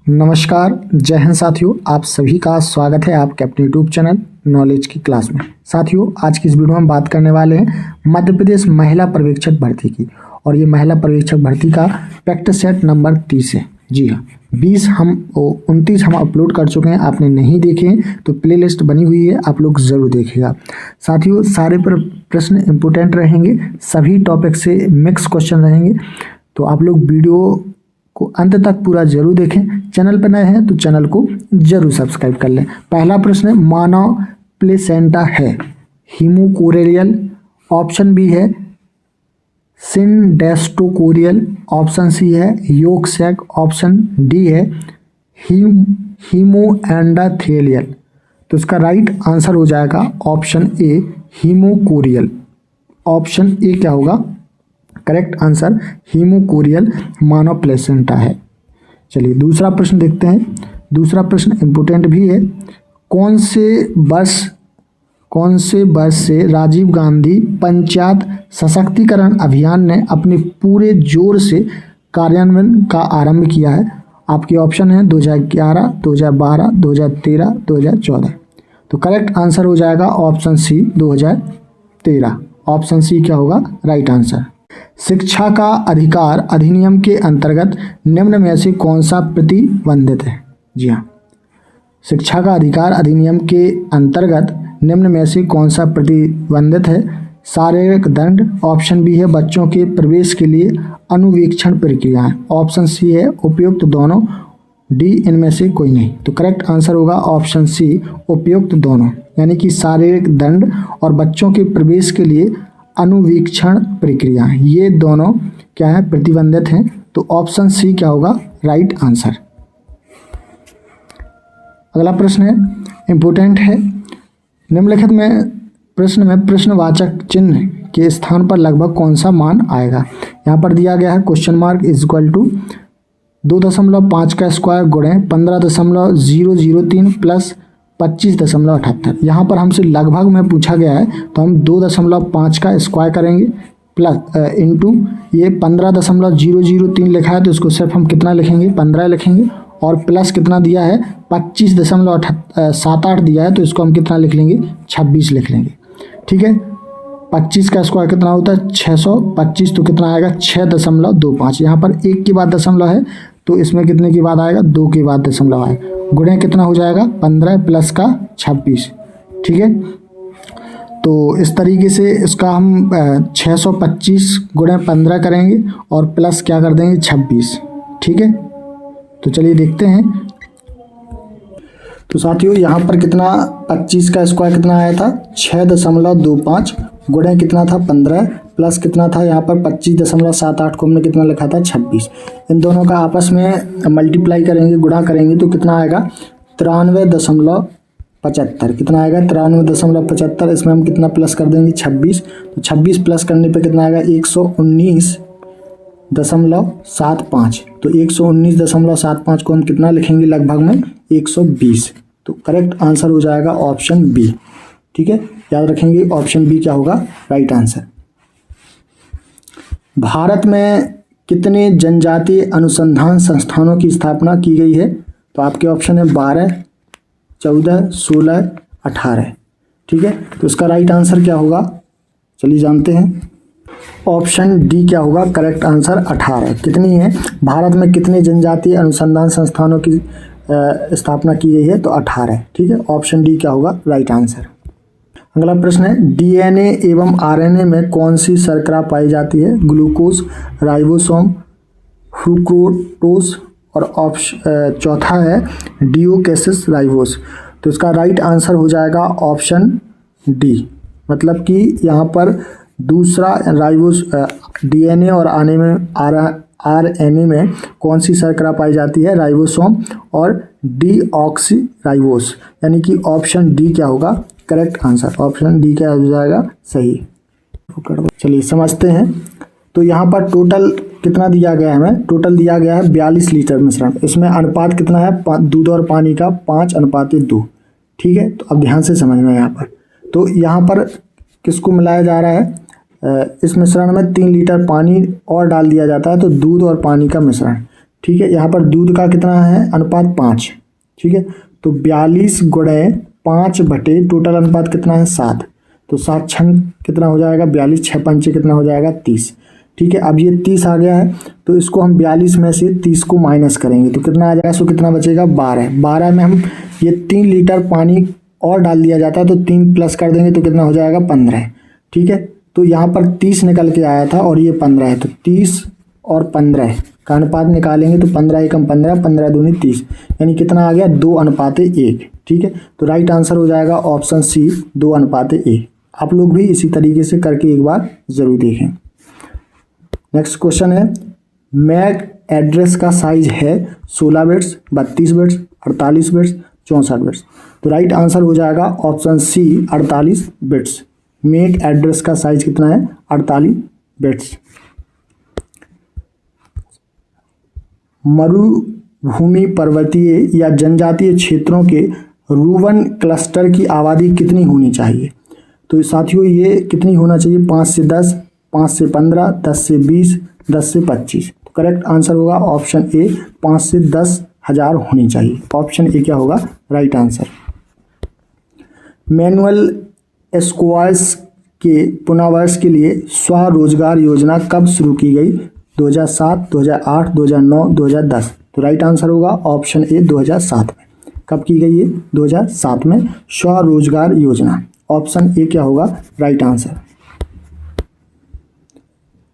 नमस्कार, जय हिंद साथियों। आप सभी का स्वागत है आपके अपने यूट्यूब चैनल नॉलेज की क्लास में। साथियों, आज की इस वीडियो में हम बात करने वाले हैं मध्य प्रदेश महिला पर्यवेक्षक भर्ती की। और ये महिला पर्यवेक्षक भर्ती का प्रैक्टिस सेट नंबर 30 है। जी हाँ, 29 हम अपलोड कर चुके हैं। आपने नहीं देखे हैं तो प्ले लिस्ट बनी हुई है, आप लोग ज़रूर देखिएगा। साथियों, सारे प्रश्न इम्पोर्टेंट रहेंगे, सभी टॉपिक से मिक्स क्वेश्चन रहेंगे, तो आप लोग वीडियो को अंत तक पूरा जरूर देखें। चैनल पर नए हैं तो चैनल को जरूर सब्सक्राइब कर लें। पहला प्रश्न है, मानव प्लेसेंटा है हीमोकोरियल, ऑप्शन बी है सिंडेस्टोकोरियल, ऑप्शन सी है योक सैक, ऑप्शन डी है हीमोएंडाथेलियल। तो इसका राइट आंसर हो जाएगा option A haemochorial. Option A क्या होगा करेक्ट आंसर? हीमोकोरियल मानव प्लेसेंटा है। चलिए दूसरा प्रश्न देखते हैं। दूसरा प्रश्न इम्पोर्टेंट भी है। कौन से वर्ष से राजीव गांधी पंचायत सशक्तिकरण अभियान ने अपने पूरे जोर से कार्यान्वयन का आरंभ किया है? आपके ऑप्शन है 2011, 2012, 2013, 2014। तो करेक्ट आंसर हो जाएगा ऑप्शन सी 2013। ऑप्शन सी क्या होगा राइट आंसर? शिक्षा का अधिकार अधिनियम के अंतर्गत निम्न में से कौन सा प्रतिबंधित है? जी हाँ, शिक्षा का अधिकार अधिनियम के अंतर्गत निम्न में से कौन सा प्रतिबंधित है? शारीरिक दंड, ऑप्शन बी है बच्चों के प्रवेश के लिए अनुवीक्षण प्रक्रियाएं, ऑप्शन सी है उपयुक्त दोनों, डी इनमें से कोई नहीं। तो करेक्ट आंसर होगा ऑप्शन सी उपयुक्त दोनों, यानी कि शारीरिक दंड और बच्चों के प्रवेश के लिए अनुवीक्षण प्रक्रिया, ये दोनों क्या है प्रतिबंधित हैं। तो ऑप्शन सी क्या होगा राइट आंसर? अगला प्रश्न है इम्पोर्टेंट है। निम्नलिखित में प्रश्न में प्रश्नवाचक चिन्ह के स्थान पर लगभग कौन सा मान आएगा? यहाँ पर दिया गया है question mark is equal to 2.5 का स्क्वायर गुणे 15.003 प्लस 25.78। यहाँ पर हमसे लगभग में पूछा गया है तो हम 2.5 का स्क्वायर करेंगे प्लस इंटू ये 15.003 लिखा है तो इसको सिर्फ हम कितना लिखेंगे 15 लिखेंगे, और प्लस कितना दिया है 25.78 दिया है तो इसको हम कितना लिख लेंगे 26 लिख लेंगे। ठीक है, 25 का स्क्वायर कितना होता है 625, तो कितना आएगा 6.25। यहाँ पर 1 के बाद दशमलव है तो इसमें कितने के बाद आएगा 2 के बाद दशमलव आएगा, गुणे कितना हो जाएगा 15 प्लस का 26। ठीक है, तो इस तरीके से इसका हम 625 गुणे 15 करेंगे और प्लस क्या कर देंगे 26। ठीक है, तो चलिए देखते हैं। तो साथियों यहाँ पर कितना 25 का स्क्वायर कितना आया था 6.25 गुणे कितना था 15 प्लस कितना था यहाँ पर 25.78 को हमने कितना लिखा था 26। इन दोनों का आपस में मल्टीप्लाई करेंगे गुणा करेंगे तो कितना आएगा 93.75। कितना आएगा 93.75। इसमें हम कितना प्लस कर देंगे 26, तो 26 प्लस करने पे कितना आएगा 119.75। तो 119.75 को हम कितना लिखेंगे लगभग में 120। तो करेक्ट आंसर हो जाएगा ऑप्शन बी। ठीक है, याद रखेंगे ऑप्शन बी क्या होगा राइट आंसर। भारत में कितने जनजातीय अनुसंधान संस्थानों की स्थापना की गई है? तो आपके ऑप्शन है 12, 14, 16, 18। ठीक है, तो इसका राइट आंसर क्या होगा चलिए जानते हैं। ऑप्शन डी क्या होगा करेक्ट आंसर 18। कितनी है भारत में कितने जनजातीय अनुसंधान संस्थानों की स्थापना की गई है? तो 18। ठीक है, ऑप्शन डी क्या होगा राइट आंसर। अगला प्रश्न है, डीएनए एवं आरएनए में कौन सी शर्करा पाई जाती है? ग्लूकोज, राइबोसोम, फ्रुक्टोज और चौथा है डिओक्सिस राइबोस। तो इसका राइट आंसर हो जाएगा ऑप्शन डी, मतलब कि यहाँ पर दूसरा राइबोस डीएनए और आरएनए में कौन सी शर्करा पाई जाती है? राइबोसोम और डीऑक्सी राइबोस, यानी कि ऑप्शन डी क्या होगा करेक्ट आंसर? ऑप्शन डी क्या हो जाएगा सही। चलिए समझते हैं। तो यहाँ पर टोटल कितना दिया गया है हमें? टोटल दिया गया है 42 लीटर मिश्रण। इसमें अनुपात कितना है दूध और पानी का 5:2। ठीक है, तो अब ध्यान से समझना यहाँ पर। तो यहाँ पर किसको मिलाया जा रहा है? इस मिश्रण में 3 लीटर पानी और डाल दिया जाता है, तो दूध और पानी का मिश्रण ठीक है। यहाँ पर दूध का कितना है अनुपात 5, ठीक है। तो 42 गुणे 5 बटे टोटल अनुपात कितना है 7, तो 7 छंग कितना हो जाएगा 42, 6 पंचे कितना हो जाएगा 30, ठीक है। अब ये 30 आ गया है तो इसको हम 42 में से 30 को माइनस करेंगे तो कितना आ जाएगा, सो कितना बचेगा 12, 12 में हम ये 3 लीटर पानी और डाल दिया जाता है तो 3 प्लस कर देंगे तो कितना हो जाएगा 15, ठीक है। तो यहाँ पर 30 निकल के आया था और ये 15 है, तो 30 और 15 का अनुपात निकालेंगे तो 15 एकम 15, 15 दूनी 30, यानी कितना आ गया 2:1, ठीक है। तो राइट आंसर हो जाएगा ऑप्शन सी 2:1। आप लोग भी इसी तरीके से करके एक बार जरूर देखें। नेक्स्ट क्वेश्चन है, मैक एड्रेस का साइज है 16 बिट्स, 32 बिट्स, 48 बिट्स, 64 बिट्स। तो राइट आंसर हो जाएगा option C 48 bits. MAC address का साइज कितना है 48 बिट्स। मरुभूमि, पर्वतीय या जनजातीय क्षेत्रों के रूबन क्लस्टर की आबादी कितनी होनी चाहिए? तो साथियों ये कितनी होना चाहिए, 5 से 10, 5 से 15, 10 से 20, 10 से 25। तो करेक्ट आंसर होगा ऑप्शन ए 5 से 10,000 होनी चाहिए। ऑप्शन ए क्या होगा राइट आंसर। मैनुअल स्क्वायर्स के पुनर्वास के लिए स्वरोजगार योजना कब शुरू की गई? 2007, 2008, 2009, 2010। तो राइट आंसर होगा ऑप्शन ए 2007 में। कब की गई है 2007 में स्वरोजगार योजना। ऑप्शन ए क्या होगा राइट आंसर।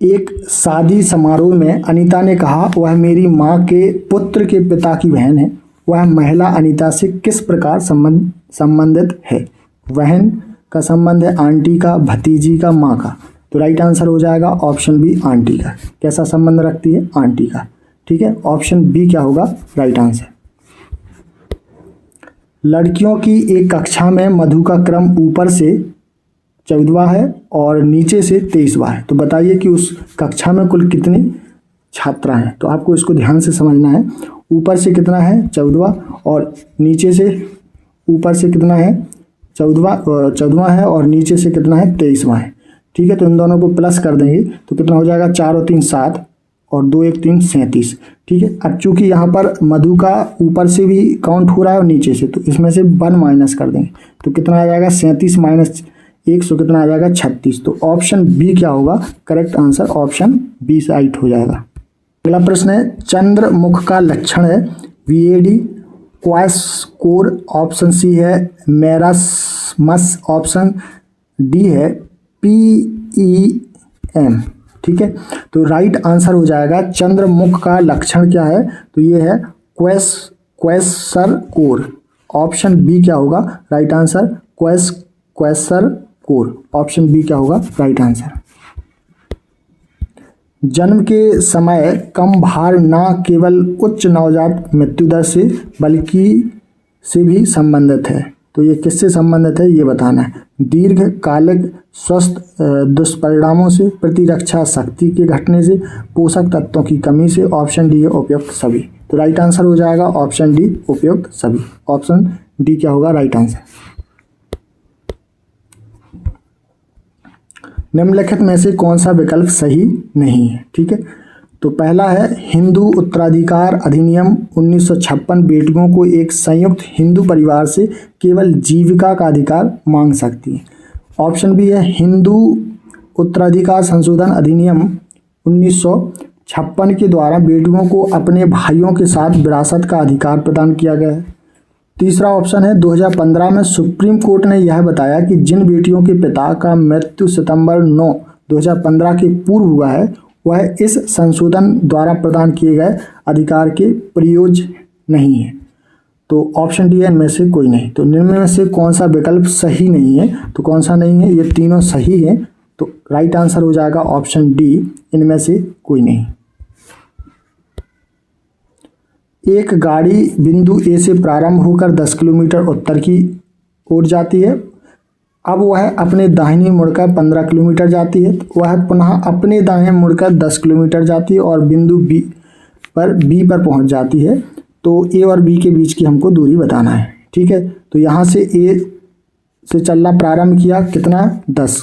एक शादी समारोह में अनीता ने कहा वह मेरी माँ के पुत्र के पिता की बहन है। वह महिला अनीता से किस प्रकार संबंधित है? बहन का संबंध है आंटी का, भतीजी का, माँ का। तो राइट आंसर हो जाएगा ऑप्शन बी आंटी का। कैसा संबंध रखती है आंटी का, ठीक है। ऑप्शन बी क्या होगा राइट आंसर। लड़कियों की एक कक्षा में मधु का क्रम ऊपर से 14वां है और नीचे से 23वां है। तो बताइए कि उस कक्षा में कुल कितनी छात्रा हैं? तो आपको इसको ध्यान से समझना है। ऊपर से कितना है 14वां और नीचे से ऊपर से कितना है 14वां है और नीचे से कितना है 23वां है, ठीक है। तो इन दोनों को प्लस कर देंगे तो कितना हो जाएगा 4 और 3 7 और 2 1 3 37, ठीक है। अब चूंकि यहाँ पर मधु का ऊपर से भी काउंट हो रहा है और नीचे से, तो इसमें से 1 माइनस कर देंगे तो कितना आ जाएगा 37 माइनस 100 कितना आ जाएगा 36। तो ऑप्शन बी क्या होगा correct answer. Option B right हो जाएगा। अगला प्रश्न है, चंद्रमुख का लक्षण है VAD क्वाइस्कोर, ऑप्शन सी है मेरास्मस, ऑप्शन डी है PEM, ठीक है। तो राइट आंसर हो जाएगा चंद्रमुख का लक्षण क्या है? तो ये है क्वेसरकोर। ऑप्शन बी क्या होगा राइट आंसर क्वेसरकोर। ऑप्शन बी क्या होगा राइट आंसर। जन्म के समय कम भार न केवल उच्च नवजात मृत्यु दर से बल्कि से भी संबंधित है। तो ये किससे संबंधित है ये बताना है। दीर्घकालिक स्वस्थ दुष्परिणामों से, प्रतिरक्षा शक्ति के घटने से, पोषक तत्वों की कमी से। ऑप्शन डी है उपयुक्त सभी। तो राइट आंसर हो जाएगा ऑप्शन डी उपयुक्त सभी। ऑप्शन डी क्या होगा राइट आंसर। निम्नलिखित में से कौन सा विकल्प सही नहीं है? ठीक है, तो पहला है हिंदू उत्तराधिकार अधिनियम 1956 बेटियों को एक संयुक्त हिंदू परिवार से केवल जीविका का अधिकार मांग सकती है। ऑप्शन बी है हिंदू उत्तराधिकार संशोधन अधिनियम 1956 के द्वारा बेटियों को अपने भाइयों के साथ विरासत का अधिकार प्रदान किया गया है। तीसरा ऑप्शन है 2015 में सुप्रीम कोर्ट ने यह बताया कि जिन बेटियों के पिता का मृत्यु सितंबर 9, 2015 के पूर्व हुआ है वह इस संशोधन द्वारा प्रदान किए गए अधिकार के प्रयोज्य नहीं है। तो ऑप्शन डी है इनमें से कोई नहीं। तो निम्न में से कौन सा विकल्प सही नहीं है? तो कौन सा नहीं है? ये तीनों सही है। तो राइट आंसर हो जाएगा ऑप्शन डी इनमें से कोई नहीं। एक गाड़ी बिंदु ए से प्रारंभ होकर 10 किलोमीटर उत्तर की ओर जाती है। अब वह अपने दाहिनी मुड़कर 15 किलोमीटर जाती है। वह पुनः अपने दाएं मुड़कर 10 किलोमीटर जाती है और बिंदु बी पर पहुंच जाती है। तो ए और बी के बीच की हमको दूरी बताना है। ठीक है, तो यहाँ से ए से चलना प्रारंभ किया कितना 10।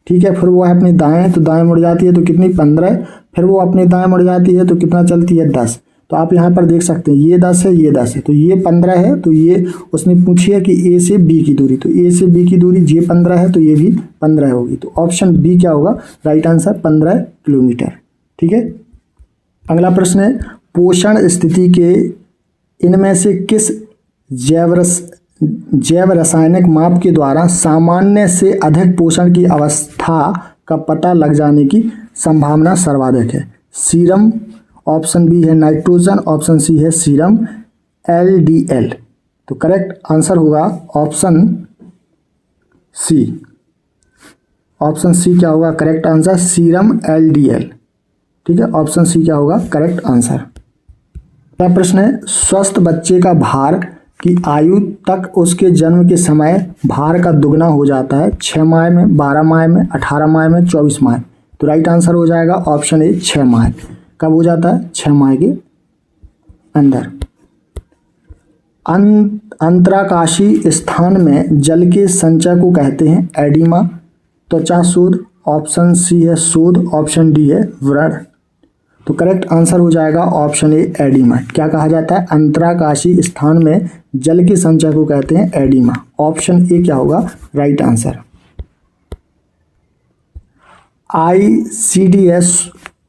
ठीक है, फिर वह अपने दाएं मुड़ जाती है तो कितनी 15। फिर वो अपने दाएं मुड़ जाती है तो कितना चलती है 10। तो आप यहाँ पर देख सकते हैं ये 10 है, ये 10 है, तो ये 15 है। तो ये उसने पूछी है कि ए से बी की दूरी, तो ए से बी की दूरी ये 15 है, तो ये भी 15 होगी। तो ऑप्शन बी क्या होगा राइट आंसर, 15 किलोमीटर। ठीक है। अगला प्रश्न है, पोषण स्थिति के इनमें से किस जैव रासायनिक माप के द्वारा सामान्य से अधिक पोषण की अवस्था का पता लग जाने की संभावना सर्वाधिक है? सीरम, ऑप्शन बी है नाइट्रोजन, ऑप्शन सी है सीरम LDL। तो करेक्ट आंसर होगा ऑप्शन सी। ऑप्शन सी क्या होगा करेक्ट आंसर, सीरम LDL। ठीक है, ऑप्शन सी क्या होगा करेक्ट आंसर। अगला प्रश्न है, स्वस्थ बच्चे का भार की आयु तक उसके जन्म के समय भार का दुगना हो जाता है 6 माह में, 12 माह में, 18 माह में, 24 माह। तो राइट आंसर हो जाएगा ऑप्शन ए 6 माह। कब हो जाता है? 6 माह के अंदर। अंतराकाशीय स्थान में जल के संचय को कहते हैं एडिमा, त्वचा शोध, ऑप्शन सी है शोध, ऑप्शन डी है व्रण। तो करेक्ट आंसर हो जाएगा ऑप्शन ए एडिमा। क्या कहा जाता है? अंतराकाशीय स्थान में जल के संचय को कहते हैं एडिमा। ऑप्शन ए क्या होगा राइट आंसर। ICDS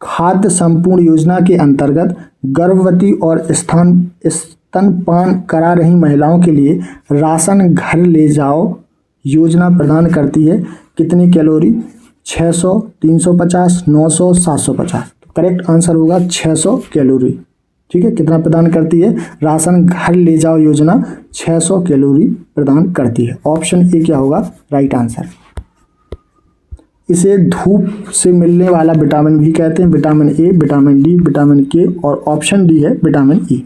खाद्य संपूर्ण योजना के अंतर्गत गर्भवती और स्तनपान करा रही महिलाओं के लिए राशन घर ले जाओ योजना प्रदान करती है कितनी कैलोरी? 600, 350, 900, 750। करेक्ट आंसर होगा 600 कैलोरी। ठीक है, कितना प्रदान करती है? राशन घर ले जाओ योजना 600 कैलोरी प्रदान करती है। ऑप्शन ए क्या होगा राइट आंसर। इसे धूप से मिलने वाला विटामिन भी कहते हैं, vitamin A, vitamin D, vitamin के, और ऑप्शन डी है विटामिन ई।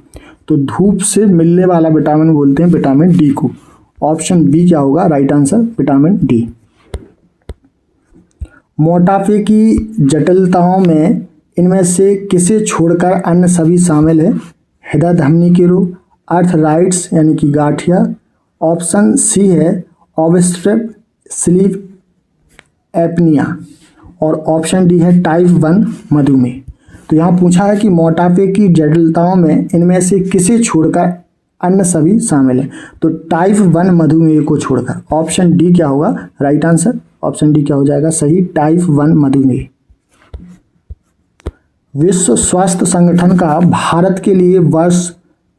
तो धूप से मिलने वाला विटामिन बोलते हैं विटामिन डी को। ऑप्शन बी क्या होगा राइट आंसर, विटामिन डी। मोटापे की जटिलताओं में इनमें से किसे छोड़कर अन्य सभी शामिल है? हृदय धमनी के रोग, आर्थराइटिस यानी कि गांठिया, ऑप्शन सी है ऑब्स्ट्रक्टिव स्लीप एपनिया, और ऑप्शन डी है टाइप 1 मधुमेह। तो यहाँ पूछा है कि मोटापे की जटिलताओं में इनमें से किसे छोड़कर अन्य सभी शामिल है? तो टाइप 1 मधुमेह को छोड़कर। ऑप्शन डी क्या होगा राइट आंसर, ऑप्शन डी क्या हो जाएगा सही, टाइप 1 मधुमेह। विश्व स्वास्थ्य संगठन का भारत के लिए वर्ष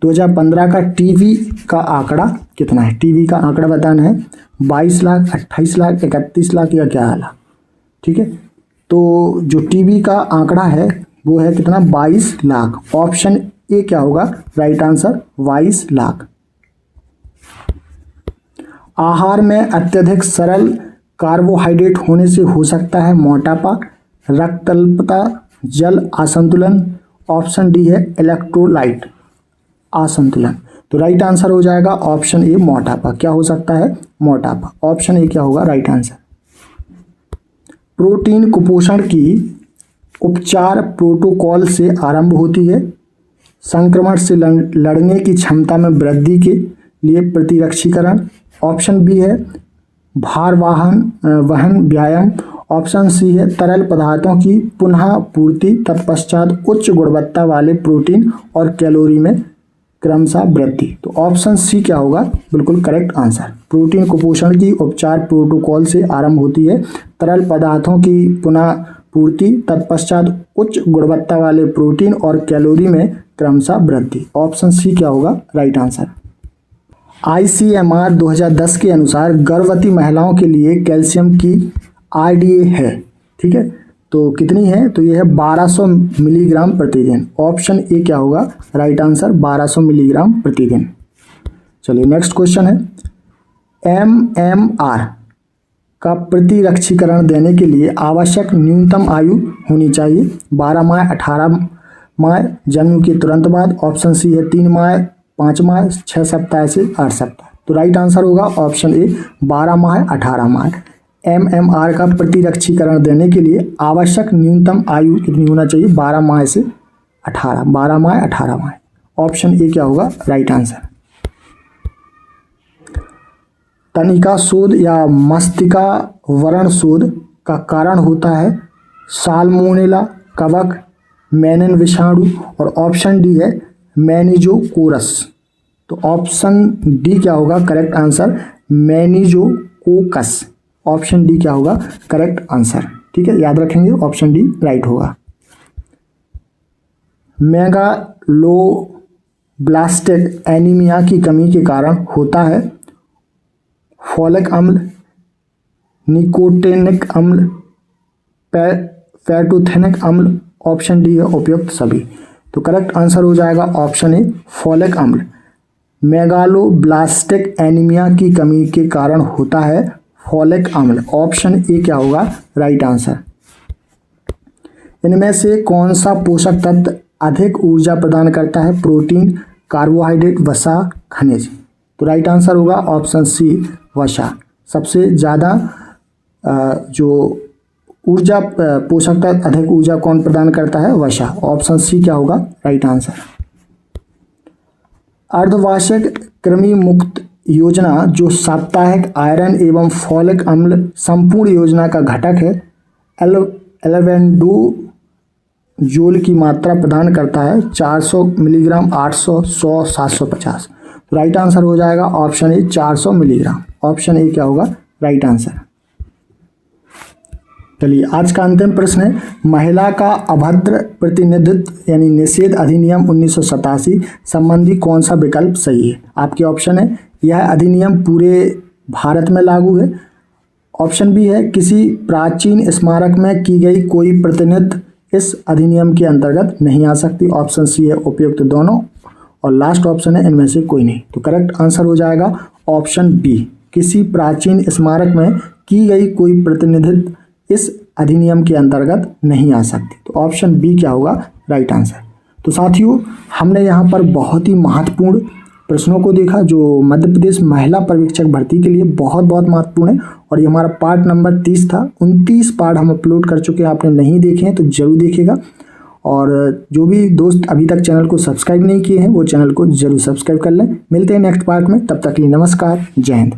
2015 का टीबी का आंकड़ा कितना है? टीबी का आंकड़ा बताना है 22 लाख, 28 लाख, 31 लाख या 11 लाख। ठीक है, तो जो टीबी का आंकड़ा है वो है कितना? 22 लाख। ऑप्शन ए क्या होगा राइट आंसर, 22 लाख। आहार में अत्यधिक सरल कार्बोहाइड्रेट होने से हो सकता है मोटापा, रक्तअल्पता, जल असंतुलन, ऑप्शन डी है इलेक्ट्रोलाइट असंतुलन। तो राइट आंसर हो जाएगा ऑप्शन ए मोटापा। क्या हो सकता है? मोटापा। ऑप्शन ए क्या होगा राइट आंसर। प्रोटीन कुपोषण की उपचार प्रोटोकॉल से आरंभ होती है संक्रमण से लड़ने की क्षमता में वृद्धि के लिए प्रतिरक्षीकरण, ऑप्शन बी है भार वहन व्यायाम, ऑप्शन सी है तरल पदार्थों की पुनः पूर्ति, तत्पश्चात उच्च गुणवत्ता वाले प्रोटीन और कैलोरी में क्रमशः वृद्धि। तो ऑप्शन सी क्या होगा बिल्कुल करेक्ट आंसर। प्रोटीन कुपोषण की उपचार प्रोटोकॉल से आरंभ होती है तरल पदार्थों की पुनः पूर्ति, तत्पश्चात उच्च गुणवत्ता वाले प्रोटीन और कैलोरी में क्रमशः वृद्धि। ऑप्शन सी क्या होगा राइट आंसर। ICMR 2010 के अनुसार गर्भवती महिलाओं के लिए कैल्शियम की RDA है, ठीक है, तो कितनी है? तो ये है 1200 मिलीग्राम प्रतिदिन। ऑप्शन ए क्या होगा राइट आंसर, 1200 मिलीग्राम प्रतिदिन। चलिए नेक्स्ट क्वेश्चन है, MMR का प्रतिरक्षीकरण देने के लिए आवश्यक न्यूनतम आयु होनी चाहिए 12 माह, 18 माह, जन्म के तुरंत बाद। ऑप्शन सी है 3 माह, 5 माह, 6 सप्ताह से 8 सप्ताह। तो राइट आंसर होगा ऑप्शन ए 12 माह, 18 माह। MMR का प्रतिरक्षीकरण देने के लिए आवश्यक न्यूनतम आयु कितनी होना चाहिए? 12 माह से 18, 12 माह, 18 माह। ऑप्शन ए क्या होगा राइट आंसर। तनिका शोध या मस्तिका वरण शोध का कारण होता है साल्मोनेला, कवक, मेनिन विषाणु, और ऑप्शन डी है मेनिंजोकोकस। तो ऑप्शन डी क्या होगा करेक्ट आंसर, मेनिंजोकोकस। ऑप्शन डी क्या होगा करेक्ट आंसर, ठीक है, याद रखेंगे ऑप्शन डी राइट होगा। मेगालोब्लास्टिक एनीमिया की कमी के कारण होता है फोलिक अम्ल, निकोटिनिक अम्ल, पैटोथेनिक अम्ल। ऑप्शन डी है उपयुक्त सभी। तो करेक्ट आंसर हो जाएगा ऑप्शन ए फोलिक अम्ल। मेगालोब्लास्टिक एनीमिया की कमी के कारण होता है फोलिक अम्ल। ऑप्शन ए क्या होगा राइट आंसर। इनमें से कौन सा पोषक तत्व अधिक ऊर्जा प्रदान करता है, प्रोटीन, कार्बोहाइड्रेट, वसा, खनिज। तो राइट आंसर होगा ऑप्शन सी वसा। सबसे ज़्यादा जो ऊर्जा पोषक तत्व अधिक ऊर्जा कौन प्रदान करता है, वसा। ऑप्शन सी क्या होगा राइट आंसर। अर्धवार्षिक कृमि मुक्त योजना जो साप्ताहिक आयरन एवं फोलिक अम्ल संपूर्ण योजना का घटक है, एल्बेंडाजोल की मात्रा प्रदान करता है 400 मिलीग्राम, 800, 100, 750। तो राइट आंसर हो जाएगा option A 400 milligram. Option A क्या होगा राइट आंसर। चलिए आज का अंतिम प्रश्न है, महिला का अभद्र प्रतिनिधित्व यानी निषेध अधिनियम 1987 संबंधी कौन सा विकल्प सही है। आपके ऑप्शन है यह अधिनियम पूरे भारत में लागू है। ऑप्शन बी है किसी प्राचीन स्मारक में की गई कोई प्रतिनिधित्व इस अधिनियम के अंतर्गत नहीं आ सकती। ऑप्शन सी है उपयुक्त दोनों, और लास्ट ऑप्शन है इनमें से कोई नहीं। तो करेक्ट आंसर हो जाएगा ऑप्शन बी, किसी प्राचीन स्मारक में की गई कोई प्रतिनिधित्व इस अधिनियम के अंतर्गत नहीं आ सकती। तो ऑप्शन बी क्या होगा राइट आंसर। तो साथियों हमने यहाँ पर बहुत ही महत्वपूर्ण प्रश्नों को देखा जो मध्य प्रदेश महिला पर्यवेक्षक भर्ती के लिए बहुत बहुत महत्वपूर्ण है, और ये हमारा पार्ट नंबर 30 था। 29 पार्ट हम अपलोड कर चुके हैं, आपने नहीं देखे हैं तो जरूर देखिएगा। और जो भी दोस्त अभी तक चैनल को सब्सक्राइब नहीं किए हैं वो चैनल को जरूर सब्सक्राइब कर लें। मिलते हैं नेक्स्ट पार्ट में, तब तक के लिए नमस्कार, जय हिंद।